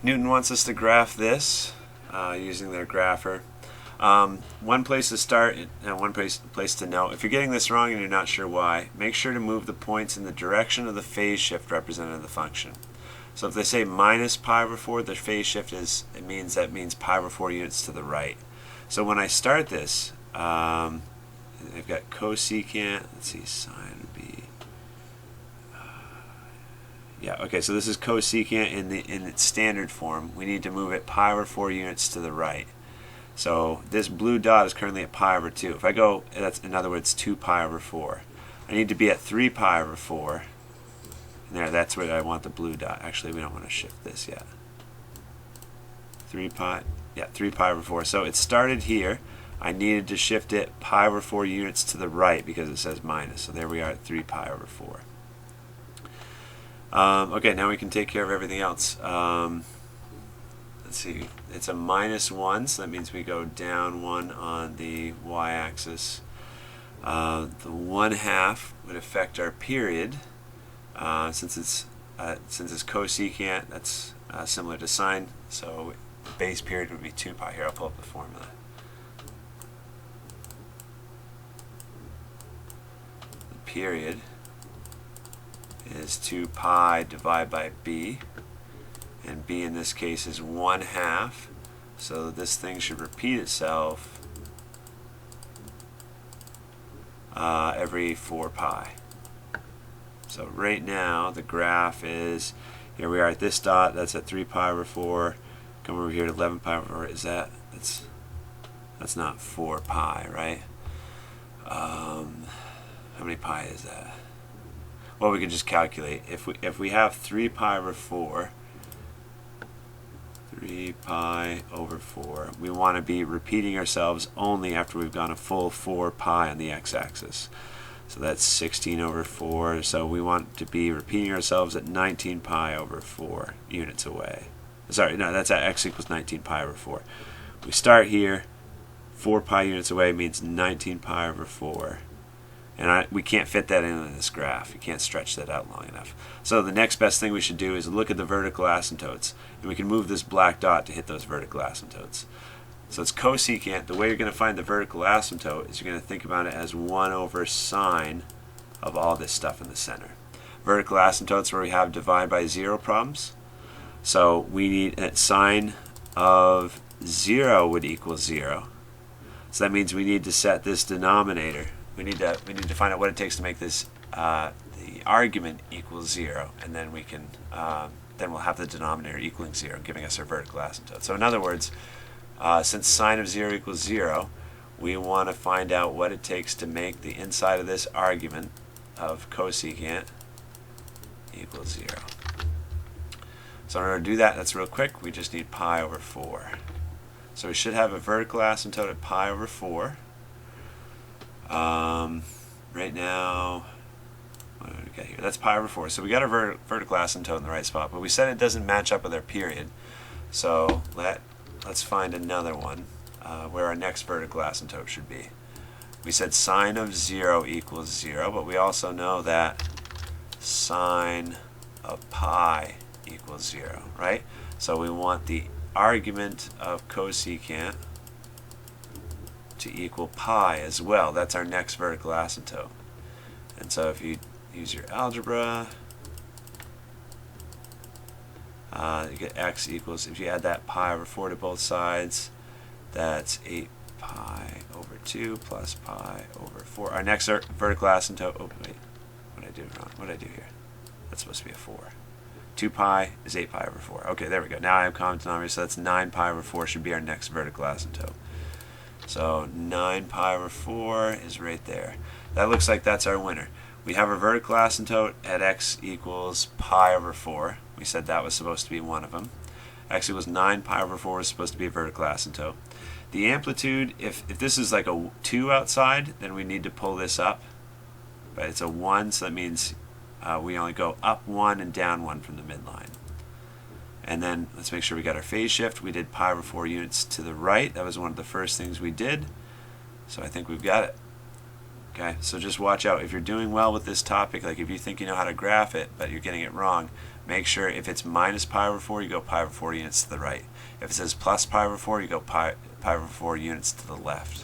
Newton wants us to graph this using their grapher. One place to start and one place to note. If you're getting this wrong and you're not sure why, make sure to move the points in the direction of the phase shift represented in the function. So if they say minus pi over 4, the phase shift means pi over 4 units to the right. So when I start this, I've got cosecant. Let's see, sine would be. Yeah, okay, so this is cosecant in its standard form. We need to move it pi over 4 units to the right. So this blue dot is currently at pi over 2. If I go, that's in other words 2 pi over 4. I need to be at 3 pi over 4. And there, that's where I want the blue dot. Actually, we don't want to shift this yet. 3 pi, yeah, 3 pi over 4. So it started here. I needed to shift it pi over 4 units to the right because it says minus. So there we are at 3 pi over 4. Okay, now we can take care of everything else. Let's see, it's a minus 1, so that means we go down 1 on the y-axis. The 1/2 would affect our period. Since it's cosecant, that's similar to sine, so base period would be 2 pi. Here, I'll pull up the formula. The period is 2 pi divided by b. And b in this case is 1/2, so this thing should repeat itself every 4 pi. So right now the graph is, here we are at this dot, that's at 3 pi over 4. Come over here to 11 pi over 4. Is that's not 4 pi, right? How many pi is that? Well, we can just calculate. If we have 3 pi over 4, 3 pi over 4. We want to be repeating ourselves only after we've gone a full 4 pi on the x-axis. So that's 16 over 4. So we want to be repeating ourselves at 19 pi over 4 units away. Sorry, no, that's at x equals 19 pi over 4. We start here. 4 pi units away means 19 pi over 4. And we can't fit that into this graph. You can't stretch that out long enough. So the next best thing we should do is look at the vertical asymptotes. And we can move this black dot to hit those vertical asymptotes. So it's cosecant. The way you're going to find the vertical asymptote is you're going to think about it as 1 over sine of all this stuff in the center. Vertical asymptotes where we have divide by 0 problems. So we need sine of 0 would equal 0. So that means we need to set this denominator. We need to find out what it takes to make this the argument equal 0, and then we can then we'll have the denominator equaling 0, giving us our vertical asymptote. So in other words, since sine of 0 equals 0, we want to find out what it takes to make the inside of this argument of cosecant equals 0. So in order to do that, that's real quick. We just need pi over 4. So we should have a vertical asymptote at pi over 4. Right now, what do we got here? That's pi over 4. So we got our vertical asymptote in the right spot, but we said it doesn't match up with our period. So let's find another one where our next vertical asymptote should be. We said sine of 0 equals 0, but we also know that sine of pi equals 0, right? So we want the argument of cosecant to equal pi as well. That's our next vertical asymptote. And so if you use your algebra, you get x equals, if you add that pi over 4 to both sides, that's 8 pi over 2 plus pi over 4. Our next vertical asymptote, oh wait, what did I do wrong? What did I do here? That's supposed to be a 4. 2 pi is 8 pi over 4. Okay, there we go. Now I have common denominator, so that's 9 pi over 4 should be our next vertical asymptote. So 9 pi over 4 is right there. That looks like that's our winner. We have our vertical asymptote at x equals pi over 4. We said that was supposed to be one of them. X equals 9 pi over 4 is supposed to be a vertical asymptote. The amplitude, if this is like a 2 outside, then we need to pull this up. But it's a 1, so that means we only go up 1 and down 1 from the midline. And then let's make sure we got our phase shift. We did pi over 4 units to the right. That was one of the first things we did. So I think we've got it. Okay, so just watch out. If you're doing well with this topic, like if you think you know how to graph it, but you're getting it wrong, make sure if it's minus pi over 4, you go pi over 4 units to the right. If it says plus pi over 4, you go pi over 4 units to the left.